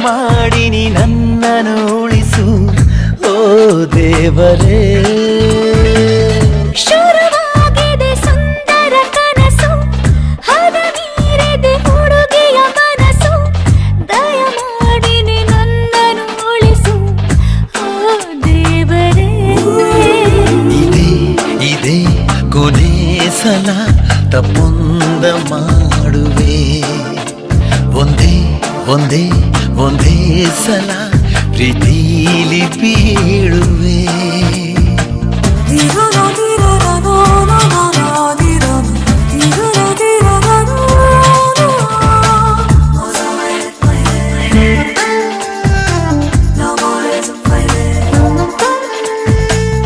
ಮಾಡಿ ನೀ ನನ್ನನ್ನು ಉಳಿಸು ಓ ದೇವರೇ. ಶುರುವಾಗಿದೆ ಸುಂದರ ಕನಸು, ಹದ ಮೀರಿದೆ ಹುಡುಗಿಯ ಮನಸ್ಸು, ದಯಮಾಡಿ ನೀ ನನ್ನನ್ನು ಉಳಿಸು ಓ ದೇವರೇ. ಇದೇ ಕೊನೆ ಸಲ ತಪ್ಪೊಂದ ಮಾಡುವೆ, ಒಂದೇ ಸಲ ಪ್ರೀತಿಲಿ ಬೀಳುವೆ.